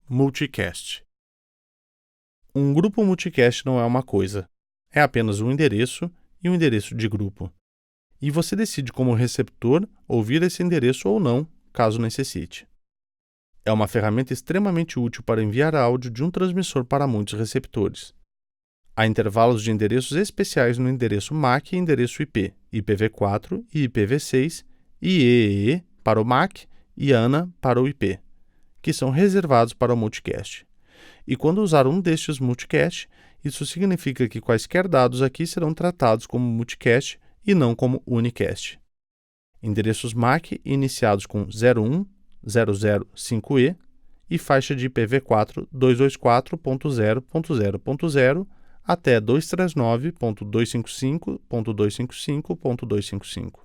Multicast. Um grupo multicast não é uma coisa. É apenas um endereço e um endereço de grupo. E você decide como receptor ouvir esse endereço ou não, caso necessite. É uma ferramenta extremamente útil para enviar áudio de um transmissor para muitos receptores. Há intervalos de endereços especiais no endereço MAC e endereço IP, IPv4 e IPv6, e EEE para o MAC e ANA para o IP, que são reservados para o multicast. E quando usar um destes multicast, isso significa que quaisquer dados aqui serão tratados como multicast e não como unicast. Endereços MAC iniciados com 01.005e e faixa de IPv4 224.0.0.0 até 239.255.255.255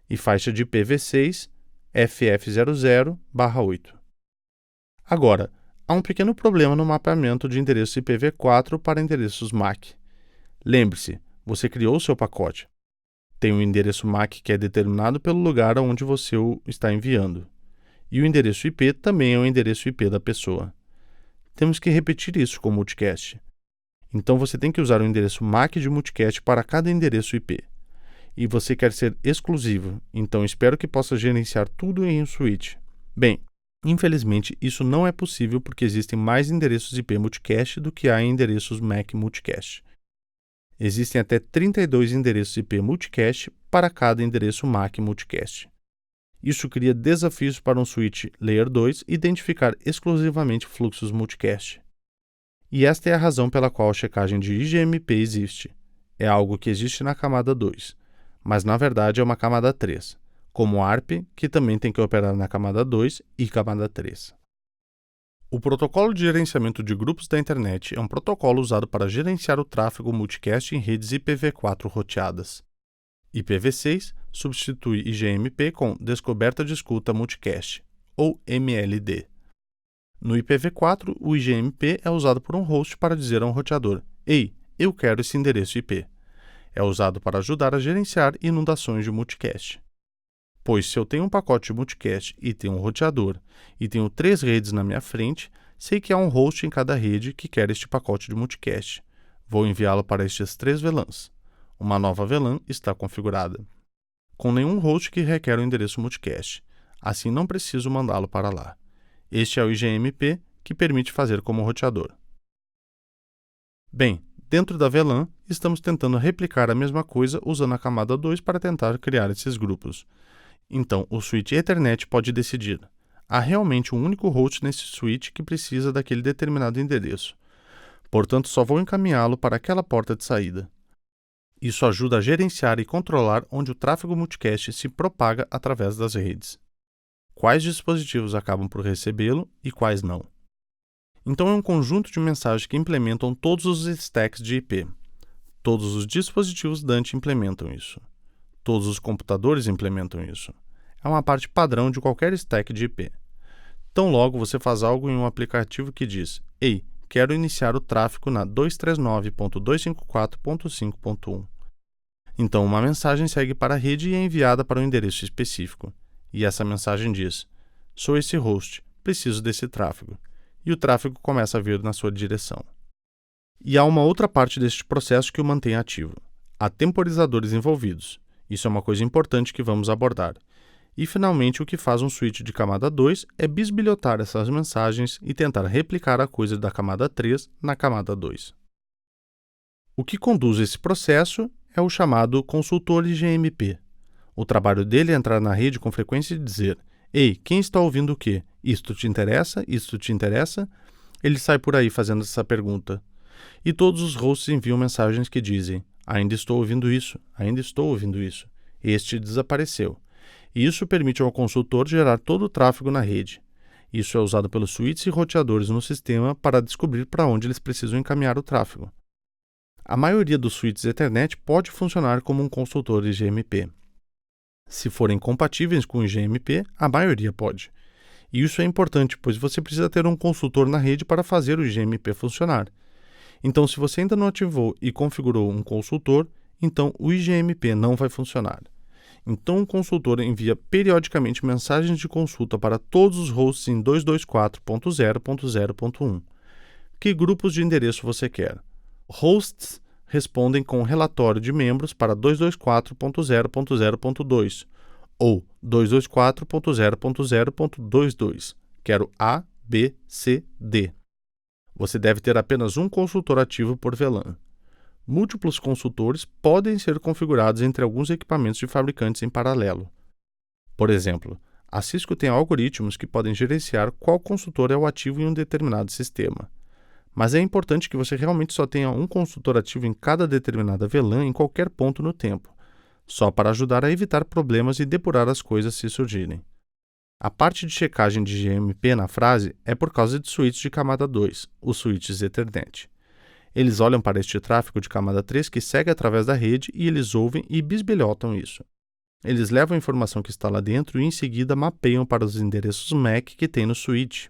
e faixa de IPv6 FF00/8. Agora, há um pequeno problema no mapeamento de endereços IPv4 para endereços MAC. Lembre-se, você criou o seu pacote. Tem um endereço MAC que é determinado pelo lugar aonde você o está enviando. E o endereço IP também é o endereço IP da pessoa. Temos que repetir isso com o multicast. Então você tem que usar o endereço MAC de multicast para cada endereço IP. E você quer ser exclusivo, então espero que possa gerenciar tudo em um switch. Bem, infelizmente, isso não é possível porque existem mais endereços IP multicast do que há endereços MAC multicast. Existem até 32 endereços IP multicast para cada endereço MAC multicast. Isso cria desafios para um switch Layer 2 identificar exclusivamente fluxos multicast. E esta é a razão pela qual a checagem de IGMP existe. É algo que existe na camada 2, mas na verdade é uma camada 3. Como ARP, que também tem que operar na camada 2 e camada 3. O protocolo de gerenciamento de grupos da internet é um protocolo usado para gerenciar o tráfego multicast em redes IPv4 roteadas. IPv6 substitui IGMP com Descoberta de Escuta Multicast, ou MLD. No IPv4, o IGMP é usado por um host para dizer a um roteador: "Ei, eu quero esse endereço IP". É usado para ajudar a gerenciar inundações de multicast. Pois se eu tenho um pacote de multicast e tenho um roteador e tenho 3 redes na minha frente, sei que há um host em cada rede que quer este pacote de multicast. Vou enviá-lo para estes 3 VLANs. Uma nova VLAN está configurada, com nenhum host que requer um endereço multicast. Assim não preciso mandá-lo para lá. Este é o IGMP que permite fazer como roteador. Bem, dentro da VLAN, estamos tentando replicar a mesma coisa usando a camada 2 para tentar criar esses grupos. Então, o switch Ethernet pode decidir: há realmente um único host nesse switch que precisa daquele determinado endereço. Portanto, só vou encaminhá-lo para aquela porta de saída. Isso ajuda a gerenciar e controlar onde o tráfego multicast se propaga através das redes. Quais dispositivos acabam por recebê-lo e quais não. Então, é um conjunto de mensagens que implementam todos os stacks de IP. Todos os dispositivos Dante implementam isso. Todos os computadores implementam isso. É uma parte padrão de qualquer stack de IP. Tão logo você faz algo em um aplicativo que diz: "Ei, quero iniciar o tráfego na 239.254.5.1". Então uma mensagem segue para a rede e é enviada para um endereço específico. E essa mensagem diz: "Sou esse host, preciso desse tráfego". E o tráfego começa a vir na sua direção. E há uma outra parte deste processo que o mantém ativo. Há temporizadores envolvidos. Isso é uma coisa importante que vamos abordar. E, finalmente, o que faz um switch de camada 2 é bisbilhotar essas mensagens e tentar replicar a coisa da camada 3 na camada 2. O que conduz esse processo é o chamado consultor IGMP. O trabalho dele é entrar na rede com frequência e dizer: "Ei, quem está ouvindo o quê? Isto te interessa? Isto te interessa?" Ele sai por aí fazendo essa pergunta. E todos os hosts enviam mensagens que dizem: "Ainda estou ouvindo isso, ainda estou ouvindo isso. Este desapareceu". E isso permite ao consultor gerar todo o tráfego na rede. Isso é usado pelos switches e roteadores no sistema para descobrir para onde eles precisam encaminhar o tráfego. A maioria dos switches Ethernet pode funcionar como um consultor IGMP. Se forem compatíveis com o IGMP, a maioria pode. E isso é importante, pois você precisa ter um consultor na rede para fazer o IGMP funcionar. Então, se você ainda não ativou e configurou um consultor, então o IGMP não vai funcionar. Então o consultor envia periodicamente mensagens de consulta para todos os hosts em 224.0.0.1. Que grupos de endereço você quer? Hosts respondem com relatório de membros para 224.0.0.2 ou 224.0.0.22. Quero A, B, C, D. Você deve ter apenas um consultor ativo por VLAN. Múltiplos consultores podem ser configurados entre alguns equipamentos de fabricantes em paralelo. Por exemplo, a Cisco tem algoritmos que podem gerenciar qual consultor é o ativo em um determinado sistema. Mas é importante que você realmente só tenha um consultor ativo em cada determinada VLAN em qualquer ponto no tempo, só para ajudar a evitar problemas e depurar as coisas se surgirem. A parte de checagem de GMP na frase é por causa de switches de camada 2, os switches Ethernet. Eles olham para este tráfego de camada 3 que segue através da rede e eles ouvem e bisbilhotam isso. Eles levam a informação que está lá dentro e em seguida mapeiam para os endereços MAC que tem no switch.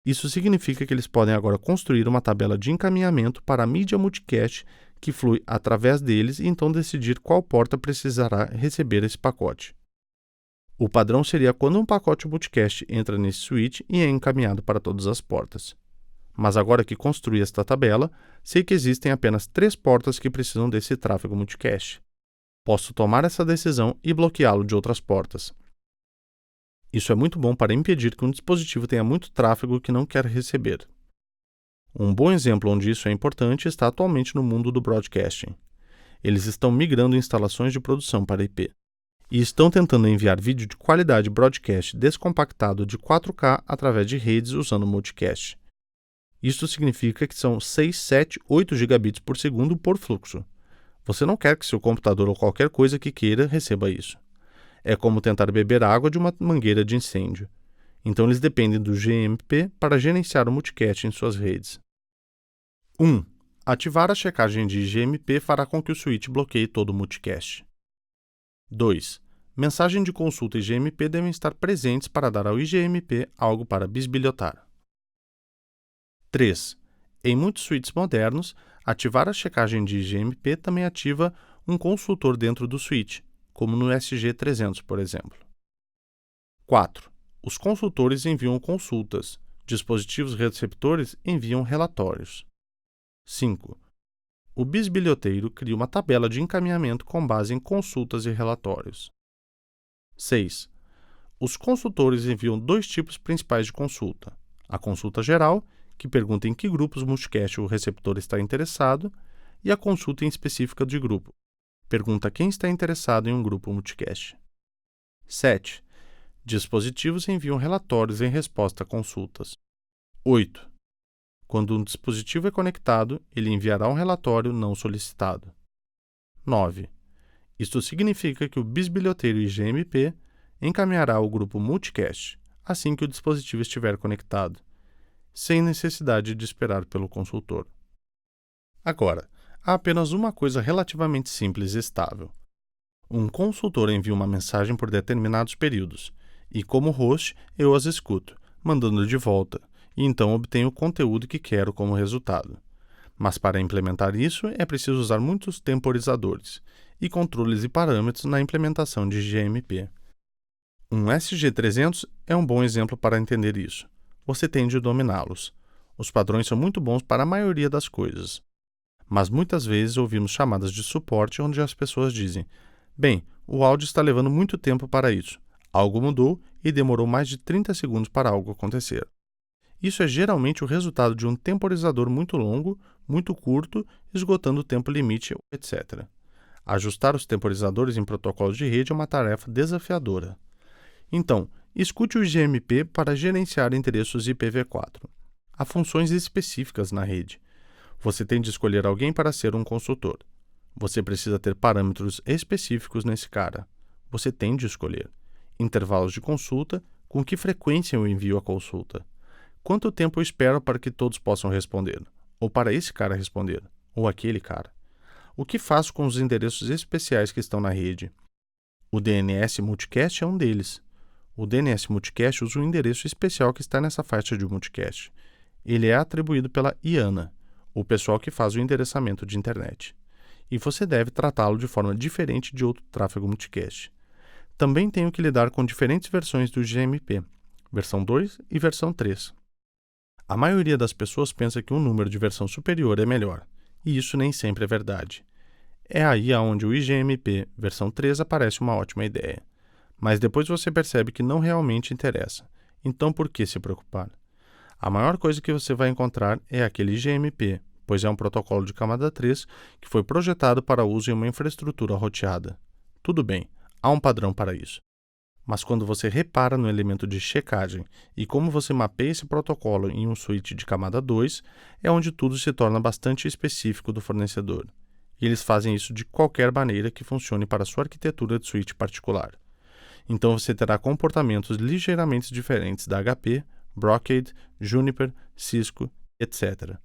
Isso significa que eles podem agora construir uma tabela de encaminhamento para a mídia multicast que flui através deles e então decidir qual porta precisará receber esse pacote. O padrão seria quando um pacote multicast entra nesse switch e é encaminhado para todas as portas. Mas agora que construí esta tabela, sei que existem apenas 3 portas que precisam desse tráfego multicast. Posso tomar essa decisão e bloqueá-lo de outras portas. Isso é muito bom para impedir que um dispositivo tenha muito tráfego que não quer receber. Um bom exemplo onde isso é importante está atualmente no mundo do broadcasting. Eles estão migrando instalações de produção para IP. E estão tentando enviar vídeo de qualidade broadcast descompactado de 4K através de redes usando multicast. Isso significa que são 6, 7, 8 gigabits por segundo por fluxo. Você não quer que seu computador ou qualquer coisa que queira receba isso. É como tentar beber água de uma mangueira de incêndio. Então eles dependem do GMP para gerenciar o multicast em suas redes. 1. Ativar a checagem de GMP fará com que o switch bloqueie todo o multicast. 2. Mensagem de consulta e GMP devem estar presentes para dar ao IGMP algo para bisbilhotar. 3. Em muitos switches modernos, ativar a checagem de IGMP também ativa um consultor dentro do switch, como no SG300, por exemplo. 4. Os consultores enviam consultas, dispositivos receptores enviam relatórios. 5. O bisbilhoteiro cria uma tabela de encaminhamento com base em consultas e relatórios. 6. Os consultores enviam 2 tipos principais de consulta. A consulta geral, que pergunta em que grupos multicast o receptor está interessado, e a consulta em específica de grupo. Pergunta quem está interessado em um grupo multicast. 7. Dispositivos enviam relatórios em resposta a consultas. 8. Quando um dispositivo é conectado, ele enviará um relatório não solicitado. 9. Isto significa que o bisbilhoteiro IGMP encaminhará o grupo multicast assim que o dispositivo estiver conectado, sem necessidade de esperar pelo consultor. Agora, há apenas uma coisa relativamente simples e estável. Um consultor envia uma mensagem por determinados períodos, e como host, eu as escuto, mandando de volta, e então obtenho o conteúdo que quero como resultado. Mas para implementar isso, é preciso usar muitos temporizadores e controles e parâmetros na implementação de GMP. Um SG300 é um bom exemplo para entender isso. Você tem de dominá-los. Os padrões são muito bons para a maioria das coisas. Mas muitas vezes ouvimos chamadas de suporte onde as pessoas dizem: bem, o áudio está levando muito tempo para isso. Algo mudou e demorou mais de 30 segundos para algo acontecer. Isso é geralmente o resultado de um temporizador muito longo, muito curto, esgotando o tempo limite, etc. Ajustar os temporizadores em protocolos de rede é uma tarefa desafiadora. Então, escute o IGMP para gerenciar endereços IPv4. Há funções específicas na rede. Você tem de escolher alguém para ser um consultor. Você precisa ter parâmetros específicos nesse cara. Você tem de escolher intervalos de consulta, com que frequência eu envio a consulta. Quanto tempo eu espero para que todos possam responder? Ou para esse cara responder? Ou aquele cara? O que faço com os endereços especiais que estão na rede? O DNS Multicast é um deles. O DNS Multicast usa um endereço especial que está nessa faixa de multicast. Ele é atribuído pela IANA, o pessoal que faz o endereçamento de internet. E você deve tratá-lo de forma diferente de outro tráfego multicast. Também tenho que lidar com diferentes versões do IGMP, versão 2 e versão 3. A maioria das pessoas pensa que um número de versão superior é melhor, e isso nem sempre é verdade. É aí onde o IGMP versão 3 aparece uma ótima ideia. Mas depois você percebe que não realmente interessa. Então por que se preocupar? A maior coisa que você vai encontrar é aquele IGMP, pois é um protocolo de camada 3 que foi projetado para uso em uma infraestrutura roteada. Tudo bem, há um padrão para isso. Mas quando você repara no elemento de checagem e como você mapeia esse protocolo em um switch de camada 2, é onde tudo se torna bastante específico do fornecedor. E eles fazem isso de qualquer maneira que funcione para sua arquitetura de switch particular. Então você terá comportamentos ligeiramente diferentes da HP, Brocade, Juniper, Cisco, etc.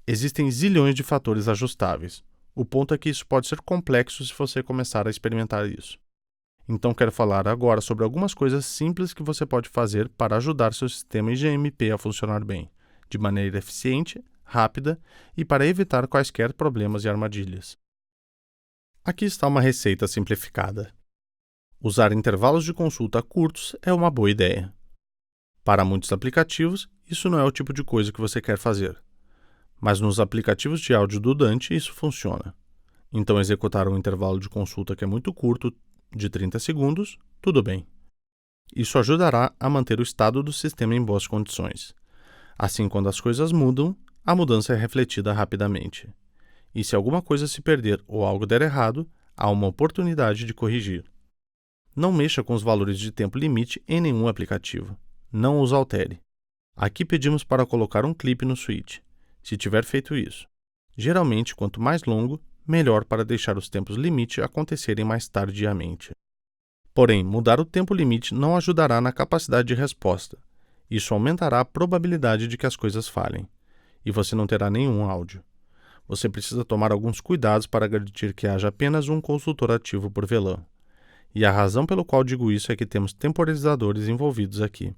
Existem zilhões de fatores ajustáveis. O ponto é que isso pode ser complexo se você começar a experimentar isso. Então quero falar agora sobre algumas coisas simples que você pode fazer para ajudar seu sistema IGMP a funcionar bem, de maneira eficiente, rápida e para evitar quaisquer problemas e armadilhas. Aqui está uma receita simplificada. Usar intervalos de consulta curtos é uma boa ideia. Para muitos aplicativos, isso não é o tipo de coisa que você quer fazer. Mas nos aplicativos de áudio do Dante, isso funciona. Então executar um intervalo de consulta que é muito curto, de 30 segundos, tudo bem. Isso ajudará a manter o estado do sistema em boas condições. Assim, quando as coisas mudam, a mudança é refletida rapidamente. E se alguma coisa se perder ou algo der errado, há uma oportunidade de corrigir. Não mexa com os valores de tempo limite em nenhum aplicativo. Não os altere. Aqui pedimos para colocar um clipe no switch, se tiver feito isso. Geralmente, quanto mais longo, melhor para deixar os tempos limite acontecerem mais tardiamente. Porém, mudar o tempo limite não ajudará na capacidade de resposta. Isso aumentará a probabilidade de que as coisas falhem, e você não terá nenhum áudio. Você precisa tomar alguns cuidados para garantir que haja apenas um consultor ativo por VLAN. E a razão pelo qual digo isso é que temos temporizadores envolvidos aqui.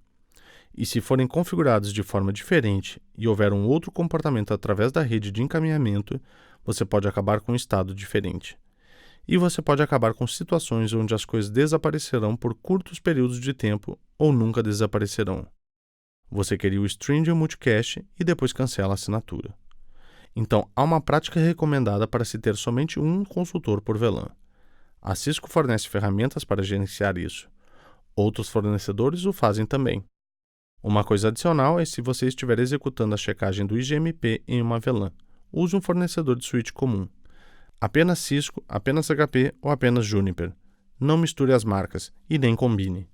E se forem configurados de forma diferente e houver um outro comportamento através da rede de encaminhamento, você pode acabar com um estado diferente. E você pode acabar com situações onde as coisas desaparecerão por curtos períodos de tempo ou nunca desaparecerão. Você cria o stream de um multicast e depois cancela a assinatura. Então, há uma prática recomendada para se ter somente um consultor por VLAN. A Cisco fornece ferramentas para gerenciar isso. Outros fornecedores o fazem também. Uma coisa adicional é se você estiver executando a checagem do IGMP em uma VLAN. Use um fornecedor de switch comum. Apenas Cisco, apenas HP ou apenas Juniper. Não misture as marcas e nem combine.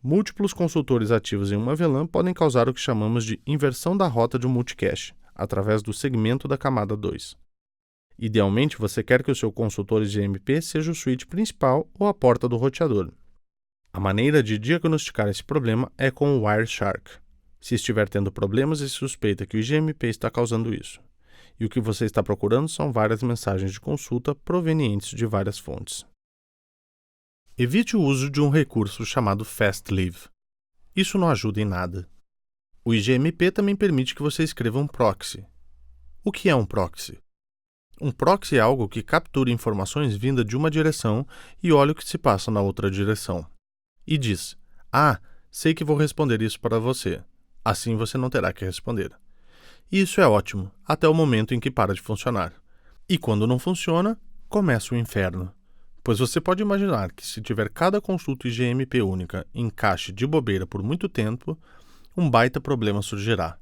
Múltiplos consultores ativos em uma VLAN podem causar o que chamamos de inversão da rota de um multicast, através do segmento da camada 2. Idealmente, você quer que o seu consultor IGMP seja o switch principal ou a porta do roteador. A maneira de diagnosticar esse problema é com o Wireshark. Se estiver tendo problemas e suspeita que o IGMP está causando isso, e o que você está procurando são várias mensagens de consulta provenientes de várias fontes. Evite o uso de um recurso chamado FastLive. Isso não ajuda em nada. O IGMP também permite que você escreva um proxy. O que é um proxy? Um proxy é algo que captura informações vindas de uma direção e olha o que se passa na outra direção. E diz: sei que vou responder isso para você. Assim você não terá que responder. E isso é ótimo, até o momento em que para de funcionar. E quando não funciona, começa o inferno. Pois você pode imaginar que se tiver cada consulta IGMP única em cache de bobeira por muito tempo, um baita problema surgirá.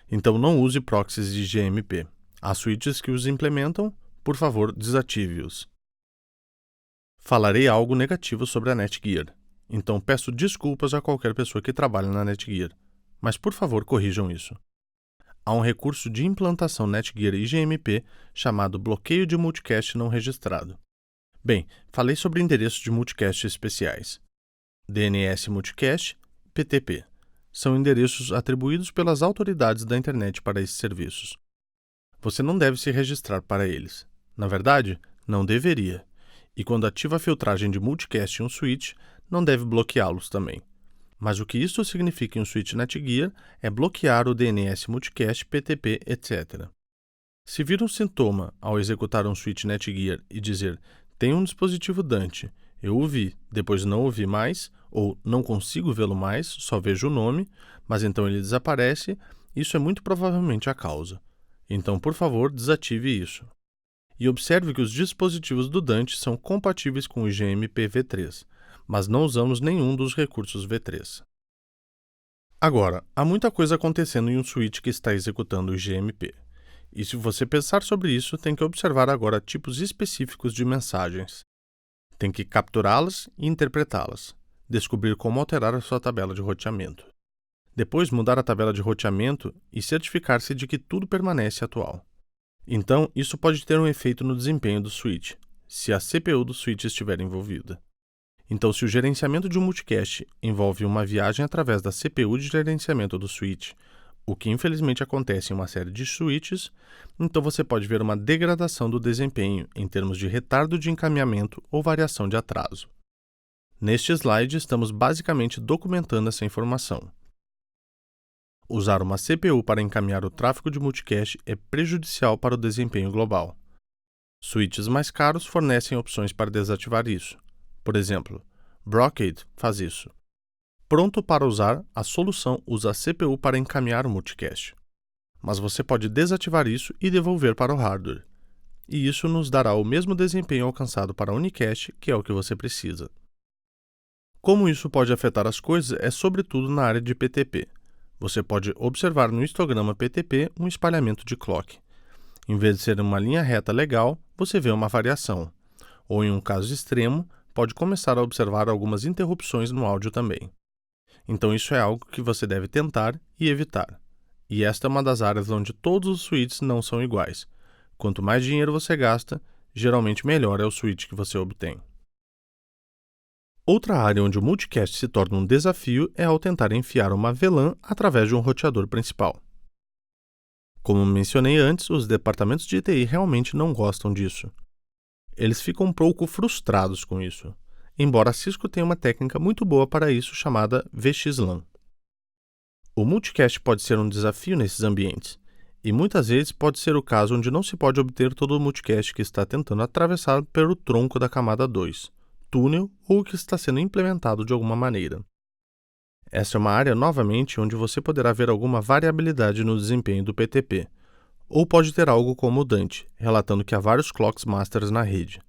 Então não use proxies de IGMP. Há switches que os implementam, por favor, desative-os. Falarei algo negativo sobre a Netgear. Então peço desculpas a qualquer pessoa que trabalhe na Netgear, mas por favor corrijam isso. Há um recurso de implantação Netgear IGMP chamado bloqueio de multicast não registrado. Bem, falei sobre endereços de multicast especiais. DNS Multicast, PTP. São endereços atribuídos pelas autoridades da internet para esses serviços. Você não deve se registrar para eles. Na verdade, não deveria. E quando ativa a filtragem de multicast em um switch, não deve bloqueá-los também. Mas o que isso significa em um switch Netgear é bloquear o DNS Multicast, PTP, etc. Se vir um sintoma ao executar um switch Netgear e dizer "tenho um dispositivo Dante", Eu o vi, depois não o vi mais, ou não consigo vê-lo mais, só vejo o nome, mas então ele desaparece. Isso é muito provavelmente a causa. Então, por favor, desative isso. E observe que os dispositivos do Dante são compatíveis com o GMP v3, mas não usamos nenhum dos recursos v3. Agora, há muita coisa acontecendo em um switch que está executando o GMP. E se você pensar sobre isso, tem que observar agora tipos específicos de mensagens. Tem que capturá-las e interpretá-las, descobrir como alterar a sua tabela de roteamento. Depois mudar a tabela de roteamento e certificar-se de que tudo permanece atual. Então, isso pode ter um efeito no desempenho do switch, se a CPU do switch estiver envolvida. Então, se o gerenciamento de um multicast envolve uma viagem através da CPU de gerenciamento do switch, o que infelizmente acontece em uma série de switches, então você pode ver uma degradação do desempenho em termos de retardo de encaminhamento ou variação de atraso. Neste slide, estamos basicamente documentando essa informação. Usar uma CPU para encaminhar o tráfego de multicast é prejudicial para o desempenho global. Switches mais caros fornecem opções para desativar isso. Por exemplo, Brocade faz isso. Pronto para usar, a solução usa a CPU para encaminhar o multicast. Mas você pode desativar isso e devolver para o hardware. E isso nos dará o mesmo desempenho alcançado para a unicast, que é o que você precisa. Como isso pode afetar as coisas é sobretudo na área de PTP. Você pode observar no histograma PTP um espalhamento de clock. Em vez de ser uma linha reta legal, você vê uma variação. Ou em um caso extremo, pode começar a observar algumas interrupções no áudio também. Então isso é algo que você deve tentar e evitar. E esta é uma das áreas onde todos os switches não são iguais. Quanto mais dinheiro você gasta, geralmente melhor é o switch que você obtém. Outra área onde o multicast se torna um desafio é ao tentar enfiar uma VLAN através de um roteador principal. Como mencionei antes, os departamentos de TI realmente não gostam disso. Eles ficam um pouco frustrados com isso, embora a Cisco tenha uma técnica muito boa para isso chamada VXLAN. O multicast pode ser um desafio nesses ambientes, e muitas vezes pode ser o caso onde não se pode obter todo o multicast que está tentando atravessar pelo tronco da camada 2, túnel ou que está sendo implementado de alguma maneira. Essa é uma área, novamente, onde você poderá ver alguma variabilidade no desempenho do PTP, ou pode ter algo como o Dante, relatando que há vários clocks masters na rede.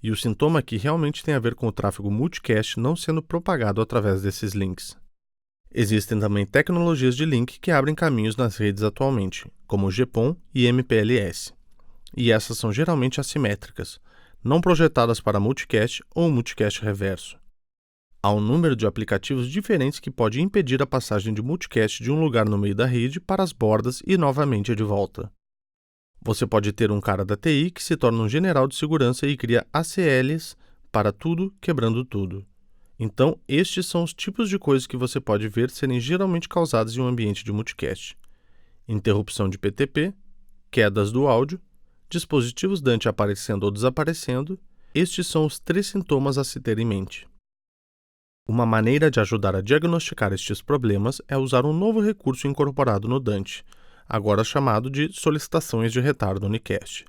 E o sintoma aqui realmente tem a ver com o tráfego multicast não sendo propagado através desses links. Existem também tecnologias de link que abrem caminhos nas redes atualmente, como o GPON e MPLS. E essas são geralmente assimétricas, não projetadas para multicast ou multicast reverso. Há um número de aplicativos diferentes que pode impedir a passagem de multicast de um lugar no meio da rede para as bordas e novamente de volta. Você pode ter um cara da TI que se torna um general de segurança e cria ACLs para tudo, quebrando tudo. Então, estes são os tipos de coisas que você pode ver serem geralmente causadas em um ambiente de multicast: interrupção de PTP, quedas do áudio, dispositivos Dante aparecendo ou desaparecendo. Estes são os 3 sintomas a se ter em mente. Uma maneira de ajudar a diagnosticar estes problemas é usar um novo recurso incorporado no Dante, agora chamado de solicitações de retardo unicast.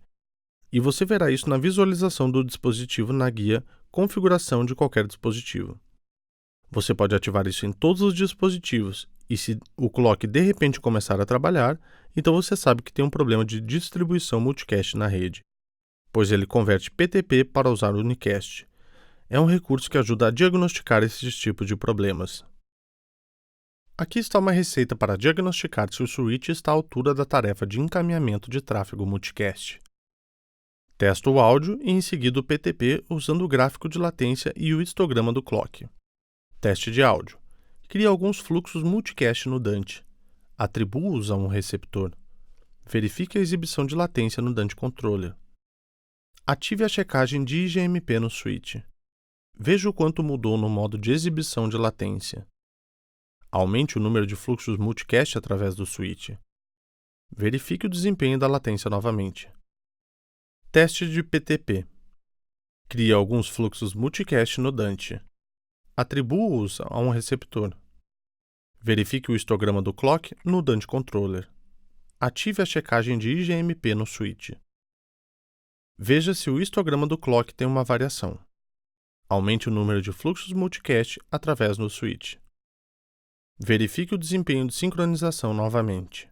E você verá isso na visualização do dispositivo na guia Configuração de qualquer dispositivo. Você pode ativar isso em todos os dispositivos, e se o clock de repente começar a trabalhar, então você sabe que tem um problema de distribuição multicast na rede, pois ele converte PTP para usar o unicast. É um recurso que ajuda a diagnosticar esses tipos de problemas. Aqui está uma receita para diagnosticar se o switch está à altura da tarefa de encaminhamento de tráfego multicast. Testa o áudio e em seguida o PTP usando o gráfico de latência e o histograma do clock. Teste de áudio. Crie alguns fluxos multicast no Dante. Atribua-os a um receptor. Verifique a exibição de latência no Dante Controller. Ative a checagem de IGMP no switch. Veja o quanto mudou no modo de exibição de latência. Aumente o número de fluxos multicast através do switch. Verifique o desempenho da latência novamente. Teste de PTP. Crie alguns fluxos multicast no Dante. Atribua-os a um receptor. Verifique o histograma do clock no Dante Controller. Ative a checagem de IGMP no switch. Veja se o histograma do clock tem uma variação. Aumente o número de fluxos multicast através do switch. Verifique o desempenho de sincronização novamente.